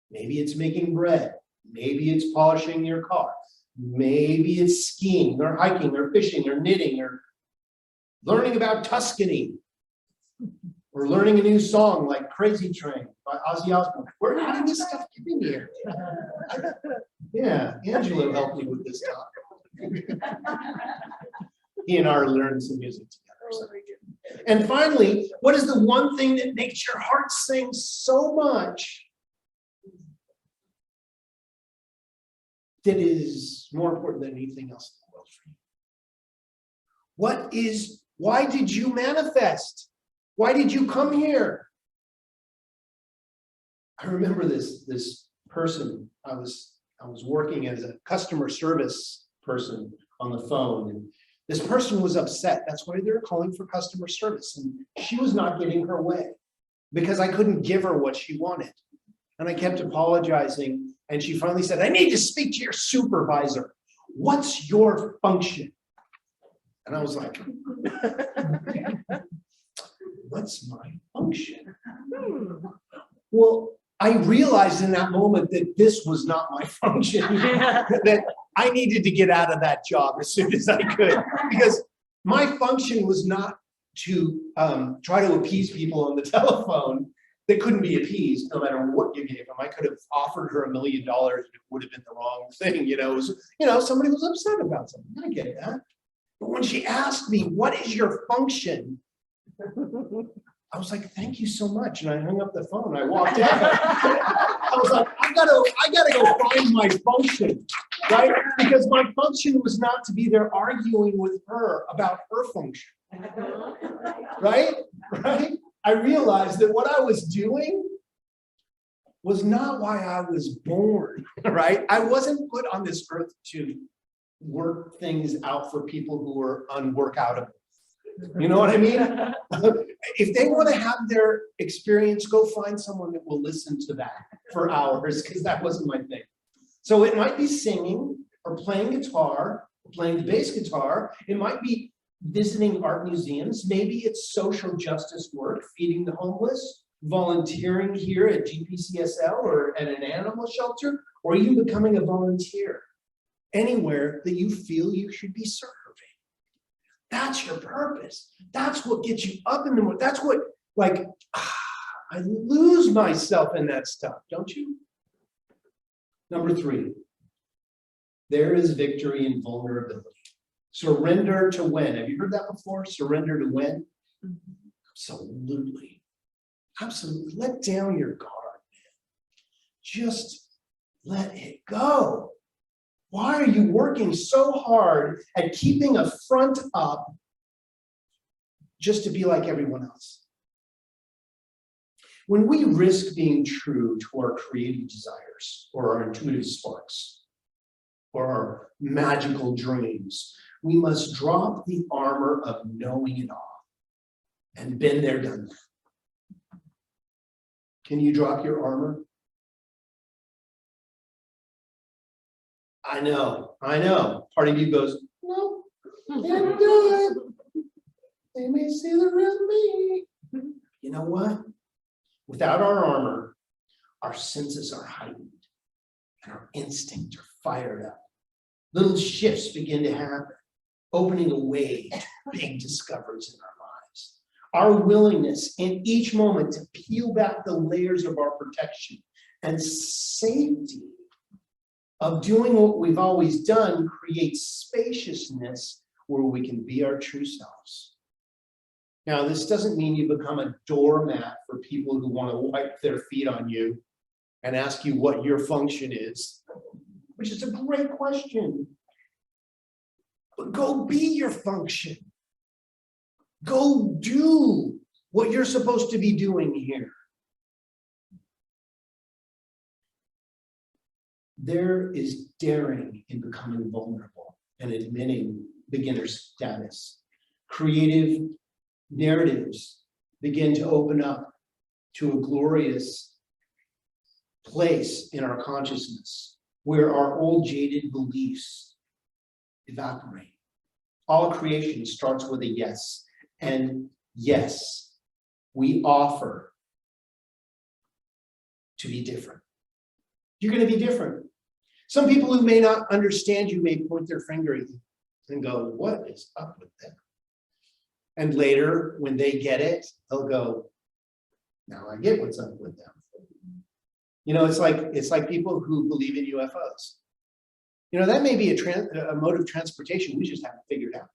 Maybe it's making bread. Maybe it's polishing your car. Maybe it's skiing or hiking or fishing or knitting or learning about Tuscany or learning a new song like Crazy Train by Ozzy Osbourne. How did this stuff get in here? Yeah, Angelo helped me with this talk. He and I are learning some music together. So. And finally, what is the one thing that makes your heart sing so much that is more important than anything else in the world for you? Why did you manifest? Why did you come here? I remember this person. I was working as a customer service person on the phone, and this person was upset. That's why they're calling for customer service. And she was not getting her way because I couldn't give her what she wanted. And I kept apologizing. And she finally said, I need to speak to your supervisor. What's your function? And I was like, what's my function? Well, I realized in that moment that this was not my function, that I needed to get out of that job as soon as I could, because my function was not to try to appease people on the telephone that couldn't be appeased no matter what you gave them. I could have offered her $1 million and it would have been the wrong thing. Somebody was upset about something. I get that. But when she asked me, what is your function? I was like, thank you so much. And I hung up the phone. I walked out. I was like, I gotta go find my function, right? Because my function was not to be there arguing with her about her function. Right? I realized that what I was doing was not why I was born, right? I wasn't put on this earth to work things out for people who are unworkoutable. You know what I mean? If they want to have their experience, go find someone that will listen to that for hours, because that wasn't my thing. So it might be singing or playing guitar, or playing the bass guitar. It might be visiting art museums. Maybe it's social justice work, feeding the homeless, volunteering here at GPCSL or at an animal shelter, or even becoming a volunteer anywhere that you feel you should be serving. That's your purpose. That's what gets you up in the morning. That's what, I lose myself in that stuff, don't you? Number 3, there is victory in vulnerability. Surrender to win. Have you heard that before? Surrender to win? Absolutely. Absolutely. Let down your guard, man. Just let it go. Why are you working so hard at keeping a front up just to be like everyone else? When we risk being true to our creative desires or our intuitive sparks or our magical dreams, we must drop the armor of knowing it all and been there, done that. Can you drop your armor? I know. Part of you goes, no, can't do it. They may see the real me. You know what? Without our armor, our senses are heightened and our instincts are fired up. little shifts begin to happen, opening a way to big discoveries in our lives. Our willingness in each moment to peel back the layers of our protection and safety of doing what we've always done creates spaciousness where we can be our true selves. Now, this doesn't mean you become a doormat for people who want to wipe their feet on you and ask you what your function is, which is a great question. But go be your function. Go do what you're supposed to be doing here. There is daring in becoming vulnerable and admitting beginner status. Creative narratives begin to open up to a glorious place in our consciousness where our old jaded beliefs evaporate. All creation starts with a yes. And yes, we offer to be different. You're going to be different. Some people who may not understand you may point their finger at you and go, what is up with them? And later, when they get it, they'll go, now I get what's up with them. You know, it's like people who believe in UFOs. You know, that may be a mode of transportation. We just haven't figured out.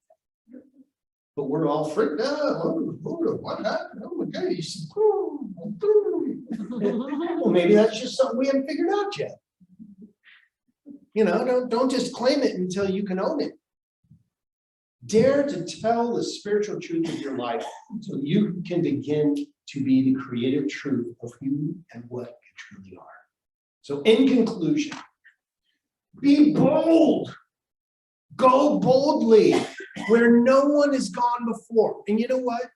But we're all freaked out. Oh, what happened? Oh my gosh. Well, maybe that's just something we haven't figured out yet. You know, don't just claim it until you can own it. Dare to tell the spiritual truth of your life so you can begin to be the creative truth of who and what you truly are. So in conclusion, be bold. Go boldly where no one has gone before. And you know what?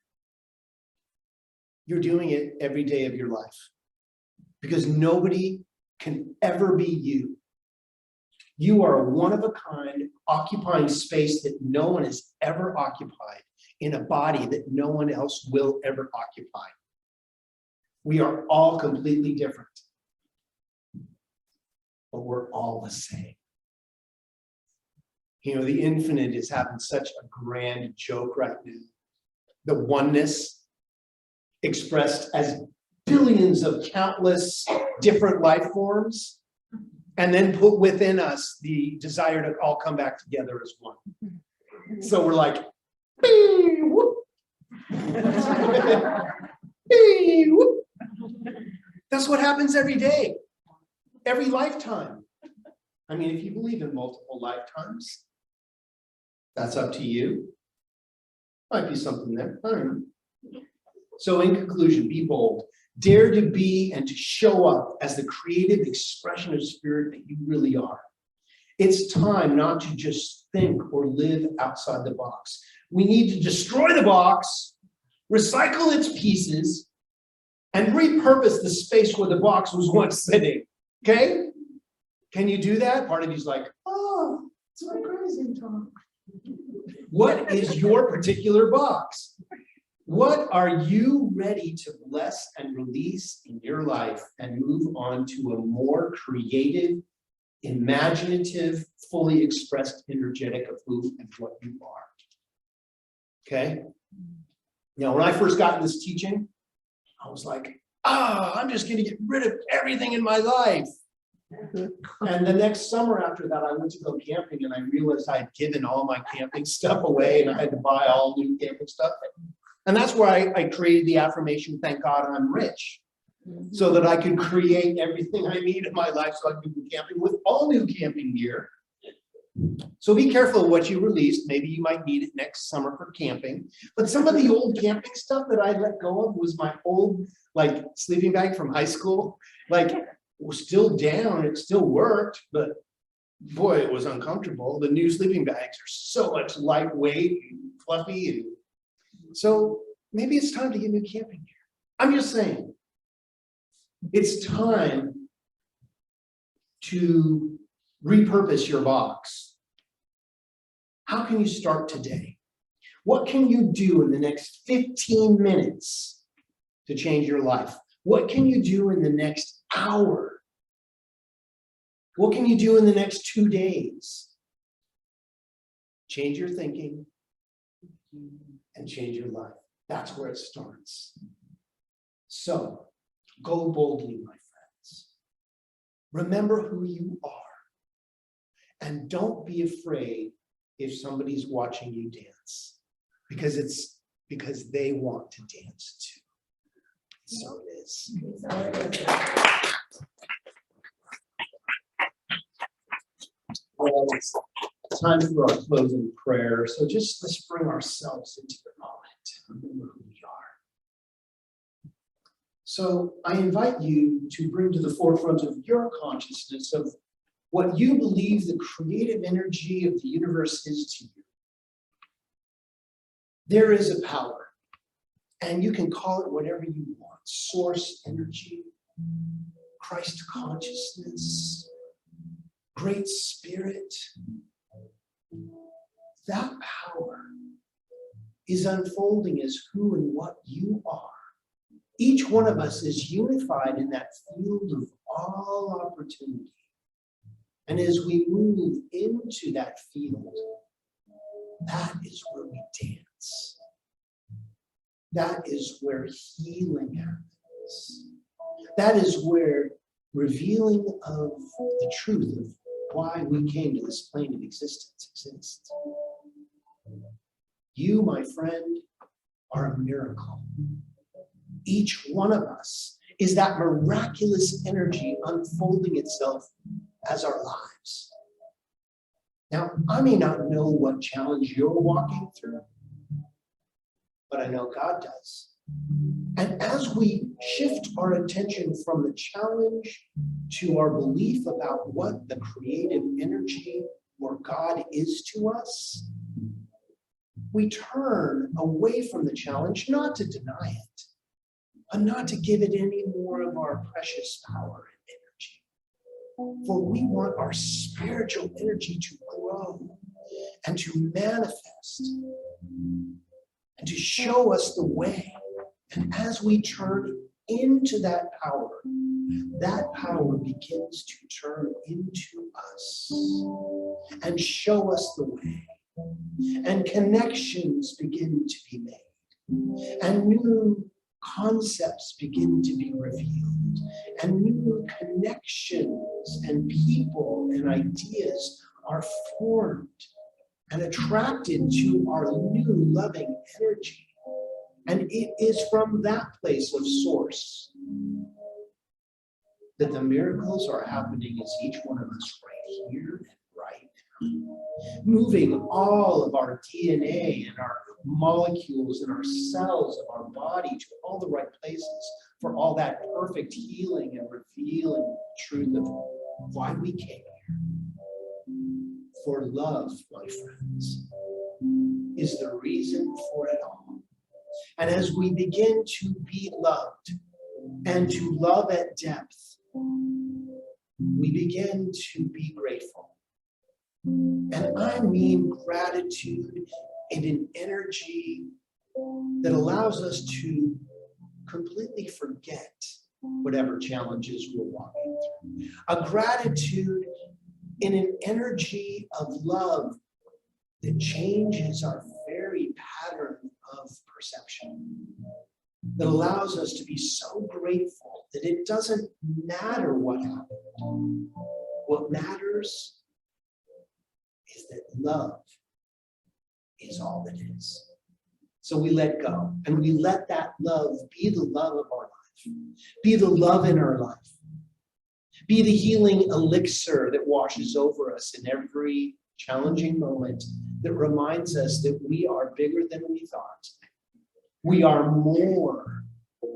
You're doing it every day of your life because nobody can ever be you. You are one of a kind, occupying space that no one has ever occupied in a body that no one else will ever occupy. We are all completely different, but we're all the same. You know, the infinite is having such a grand joke right now. The oneness expressed as billions of countless different life forms, and then put within us the desire to all come back together as one. So we're like, bee, whoop. Bee, whoop. That's what happens every day, every lifetime. I mean, if you believe in multiple lifetimes, that's up to you. Might be something there. I don't know. So in conclusion, be bold. Dare to be and to show up as the creative expression of spirit that you really are. It's time not to just think or live outside the box. We need to destroy the box, recycle its pieces, and repurpose the space where the box was once sitting. Okay? Can you do that? Part of you's like, oh, it's my crazy talk. What is your particular box? What are you ready to bless and release in your life and move on to a more creative, imaginative, fully expressed energetic of who and what you are? Okay? Now, when I first got in this teaching, I was like, I'm just going to get rid of everything in my life. And the next summer after that, I went to go camping and I realized I had given all my camping stuff away and I had to buy all new camping stuff. And that's why I created the affirmation, thank God I'm rich, so that I could create everything I need in my life so I could go camping with all new camping gear. So be careful of what you release. Maybe you might need it next summer for camping. But some of the old camping stuff that I let go of was my old like sleeping bag from high school. Like it was still down, it still worked, but boy, it was uncomfortable. The new sleeping bags are so much lightweight and fluffy, and so maybe it's time to get new camping gear. I'm just saying, it's time to repurpose your box. How can you start today? What can you do in the next 15 minutes to change your life? What can you do in the next hour? What can you do in the next 2 days? change your thinking, and change your life. That's where it starts. So, go boldly, my friends. Remember who you are. And don't be afraid if somebody's watching you dance, because it's because they want to dance too. So it is. Well, it's time for our closing prayer. So just let's bring ourselves into the moment. Remember who we are. So I invite you to bring to the forefront of your consciousness of what you believe the creative energy of the universe is to you. There is a power, and you can call it whatever you want. Source energy, Christ consciousness, Great Spirit. That power is unfolding as who and what you are. Each one of us is unified in that field of all opportunity. And as we move into that field, that is where we dance. That is where healing happens. That is where revealing of the truth of why we came to this plane of existence exists. You, my friend, are a miracle. Each one of us is that miraculous energy unfolding itself as our lives. Now, I may not know what challenge you're walking through, but I know God does. And as we shift our attention from the challenge to our belief about what the creative energy or God is to us, we turn away from the challenge, not to deny it, but not to give it any more of our precious power and energy. For we want our spiritual energy to grow and to manifest and to show us the way. And as we turn into that power begins to turn into us and show us the way. And connections begin to be made. And new concepts begin to be revealed. And new connections and people and ideas are formed and attracted to our new loving energy. And it is from that place of source that the miracles are happening as each one of us right here and right now. Moving all of our DNA and our molecules and our cells of our body to all the right places for all that perfect healing and revealing the truth of why we came here. For love, my friends, is the reason for it all. And as we begin to be loved and to love at depth, we begin to be grateful. And I mean gratitude in an energy that allows us to completely forget whatever challenges we're walking through. A gratitude in an energy of love that changes our very pattern of perception, that allows us to be so grateful that it doesn't matter what happened. What matters is that love is all that is. So we let go and we let that love be the love of our life, be the love in our life, be the healing elixir that washes over us in every challenging moment, that reminds us that we are bigger than we thought. We are more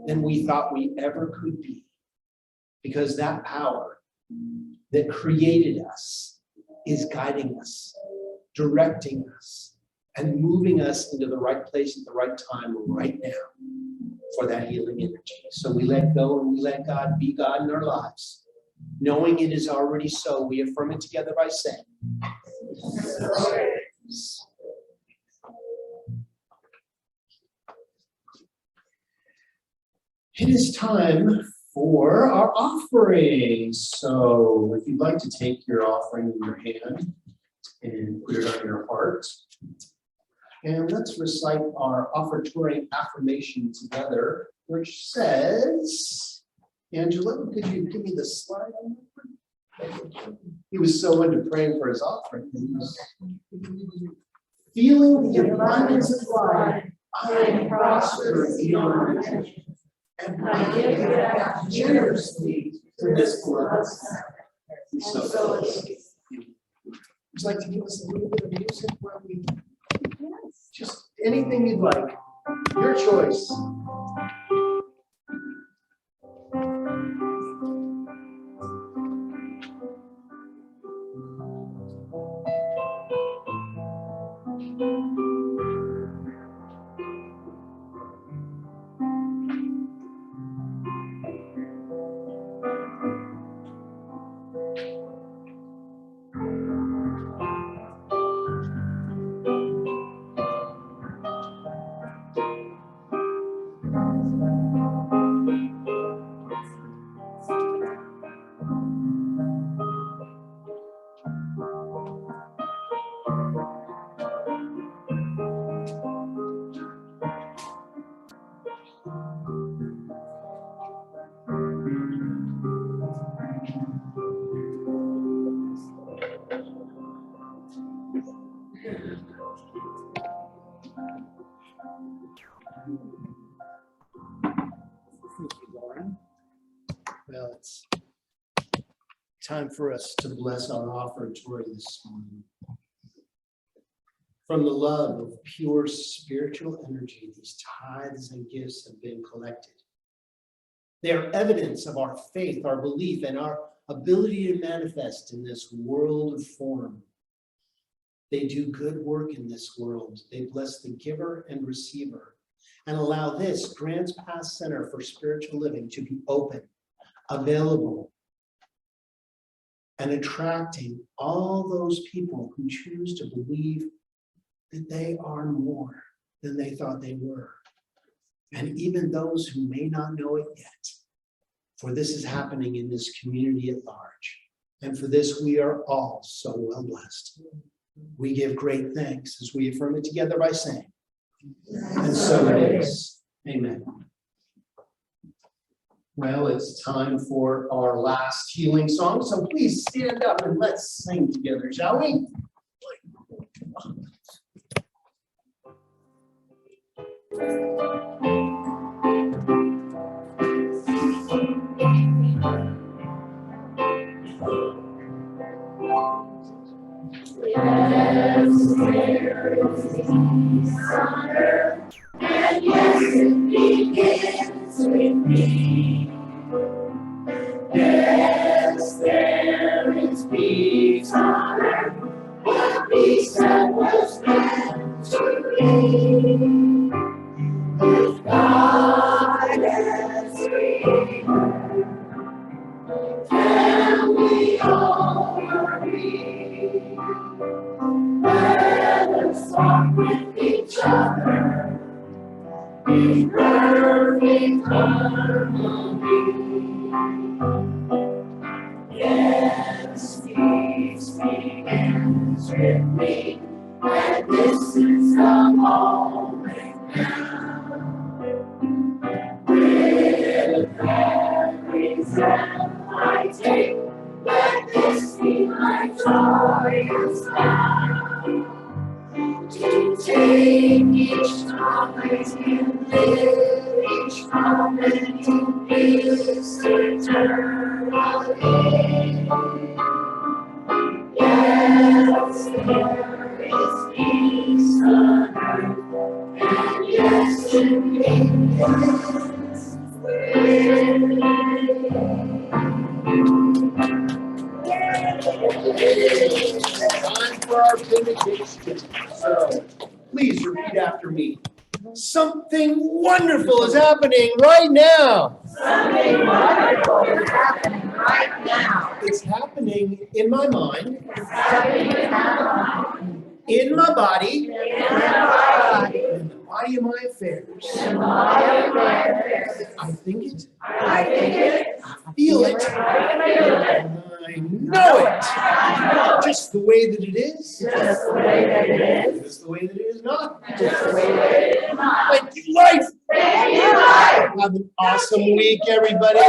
than we thought we ever could be, because that power that created us is guiding us, directing us, and moving us into the right place at the right time right now for that healing energy. So we let go and we let God be God in our lives. Knowing it is already so, we affirm it together by saying, it is time for our offering. So if you'd like to take your offering in your hand, and put it on your heart. And let's recite our offertory affirmation together, which says, Angela, could you give me the slide on that? He was so into praying for his offering. He was feeling the abundance of life, I am prosperous beyond measure, and I give back generously to this blessed. So, would you like to give us a little bit of music where we, just anything you'd like, your choice. Well, it's time for us to bless our offertory this morning. From the love of pure spiritual energy, these tithes and gifts have been collected. They are evidence of our faith, our belief, and our ability to manifest in this world of form. They do good work in this world. They bless the giver and receiver and allow this Grants Pass Center for Spiritual Living to be open, available, and attracting all those people who choose to believe that they are more than they thought they were. And even those who may not know it yet, for this is happening in this community at large. And for this, we are all so well blessed. We give great thanks as we affirm it together by saying, and so it is. Amen. Well, it's time for our last healing song. So please stand up and let's sing together, shall we? Yes, there is peace on earth, and yes, it begins with me. Yes, there is peace on earth, the peace that was meant to be. With God as Redeemer, can we all agree? Let us walk with each other in perfect harmony. Yes, peace begins with me, and this is the moment now. With every step I take, let this be my joyous vow. To take each moment and live each moment in peace eternally. Yes, there is peace on earth, and yes, it begins with me. Time for our benediction. So please repeat after me. Something wonderful is happening right now. Something wonderful is happening right now. It's happening in my mind, It's happening in my mind, in my body, in my body, in the body of my affairs. in my affairs. I think it, I think it, I feel it, I feel it, and I know it. Just the way that it is. Just the way that it is. Just the way that it is not. Just the way that it is not. Thank you, life. Thank you, life. Have an awesome week, everybody.